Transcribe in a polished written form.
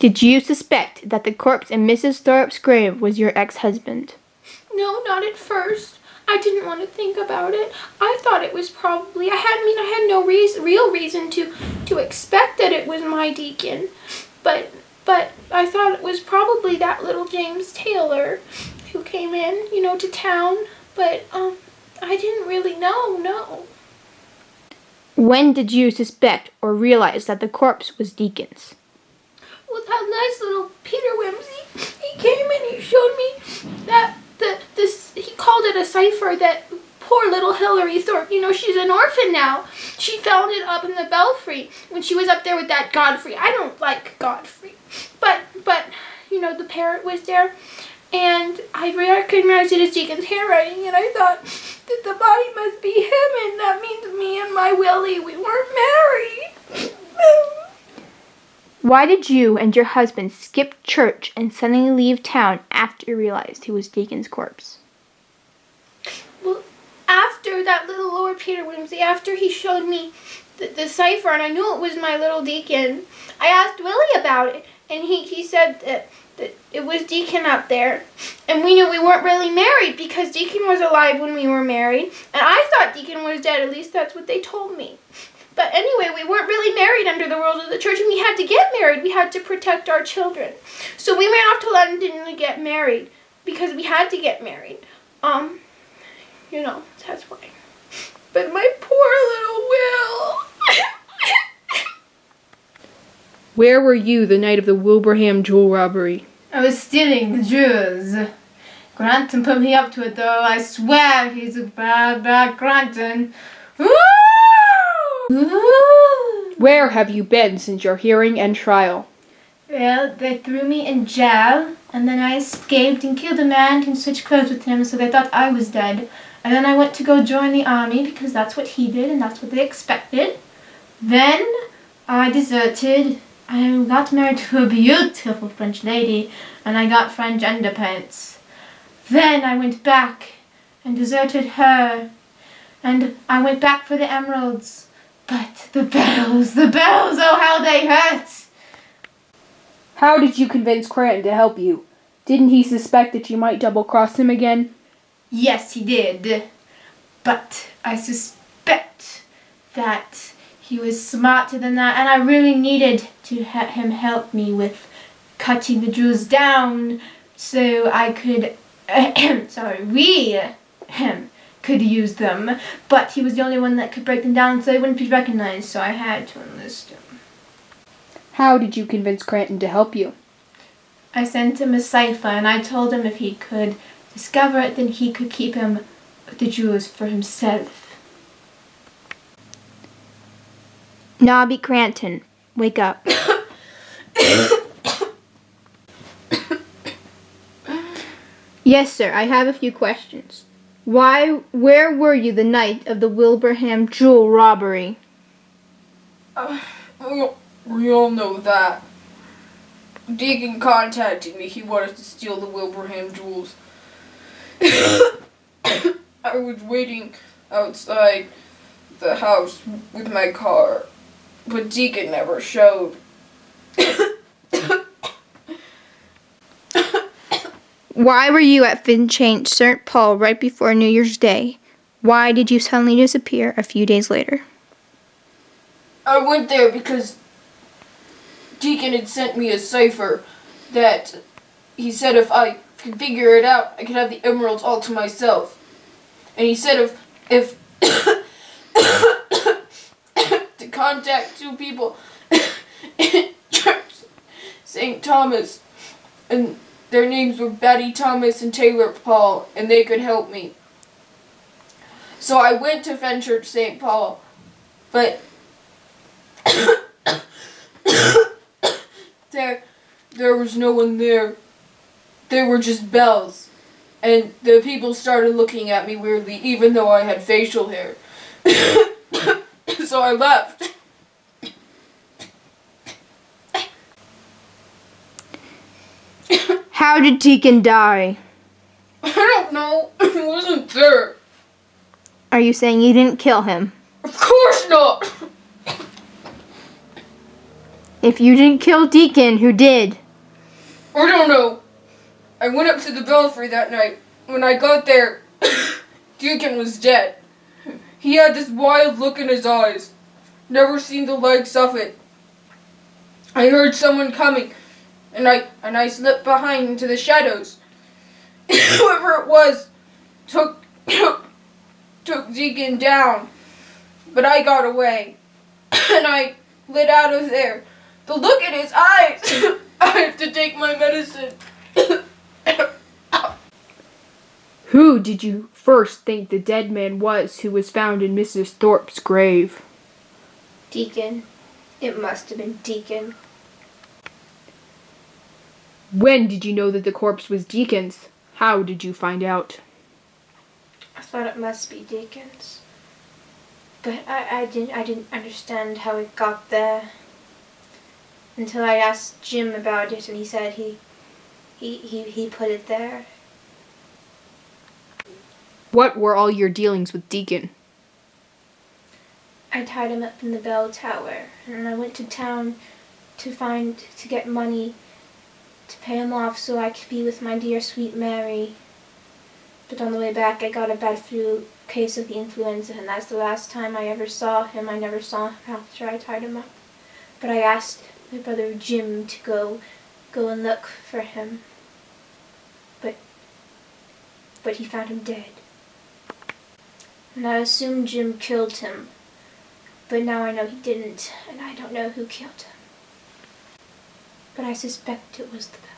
Did you suspect that the corpse in Mrs. Thorpe's grave was your ex-husband? No, not at first. I didn't want to think about it. I thought it was probably, I had no real reason to expect that it was my deacon. But I thought it was probably that little James Taylor who came in, to town. But I didn't really know, no. When did you suspect or realize that the corpse was Deacon's? Well, that nice little Peter Wimsey, he came and he showed me that he called it a cipher that poor little Hillary Thorpe, she's an orphan now. She found it up in the belfry when she was up there with that Godfrey. I don't like Godfrey. But the parrot was there, and I recognized it as Deacon's handwriting, and I thought that the body must be him, and that means me and my Willie, we weren't married. Why did you and your husband skip church and suddenly leave town after you realized he was Deacon's corpse? Well, after that little Lord Peter Wimsey, after he showed me the cipher, and I knew it was my little Deacon, I asked Willie about it, and he said that it was Deacon up there. And we knew we weren't really married because Deacon was alive when we were married, and I thought Deacon was dead, at least that's what they told me. But anyway, we weren't really married under the rules of the church, and we had to get married. We had to protect our children. So we ran off to London to get married because we had to get married. That's why. But my poor little Will. Where were you the night of the Wilbraham jewel robbery? I was stealing the jewels. Granton put me up to it, though. I swear he's a bad Granton. Woo! Where have you been since your hearing and trial? Well, they threw me in jail, and then I escaped and killed a man and switched clothes with him, so they thought I was dead. And then I went to go join the army, because that's what he did, and that's what they expected. Then I deserted. I got married to a beautiful French lady, and I got French underpants. Then I went back and deserted her, and I went back for the emeralds. But the bells, oh how they hurt! How did you convince Cranton to help you? Didn't he suspect that you might double-cross him again? Yes, he did. But I suspect that he was smarter than that, and I really needed to have him help me with cutting the jewels down so I could, we could use them, but he was the only one that could break them down so they wouldn't be recognized, so I had to enlist him. How did you convince Cranton to help you? I sent him a cipher, and I told him if he could discover it, then he could keep the jewels for himself. Nobby Cranton, wake up. Yes, sir, I have a few questions. Where were you the night of the Wilbraham jewel robbery? We all know that. Deacon contacted me. He wanted to steal the Wilbraham jewels. I was waiting outside the house with my car, but Deacon never showed. Why were you at Finchaint St. Paul right before New Year's Day? Why did you suddenly disappear a few days later? I went there because Deacon had sent me a cipher that he said if I could figure it out, I could have the emeralds all to myself. And he said if to contact two people in St. Thomas, and their names were Betty Thomas and Taylor Paul, and they could help me. So I went to Fenchurch St. Paul, but there was no one there. There were just bells. And the people started looking at me weirdly, even though I had facial hair. So I left. How did Deacon die? I don't know. He wasn't there. Are you saying you didn't kill him? Of course not. If you didn't kill Deacon, who did? I don't know. I went up to the belfry that night. When I got there, Deacon was dead. He had this wild look in his eyes. Never seen the likes of it. I heard someone coming, and I slipped behind into the shadows. Whoever it was took Deacon down, but I got away, and I lit out of there. The look in his eyes. I have to take my medicine. Who did you first think the dead man was who was found in Mrs. Thorpe's grave? Deacon. It must have been Deacon. When did you know that the corpse was Deacon's? How did you find out? I thought it must be Deacon's. But I didn't understand how it got there. Until I asked Jim about it, and he said he put it there. What were all your dealings with Deacon? I tied him up in the bell tower, and I went to town to get money to pay him off so I could be with my dear sweet Mary. But on the way back I got a bad flu case of the influenza, and that's the last time I ever saw him. I never saw him after I tied him up. But I asked my brother Jim to go and look for him. But he found him dead. And I assumed Jim killed him. But now I know he didn't, and I don't know who killed him. But I suspect it was the bell.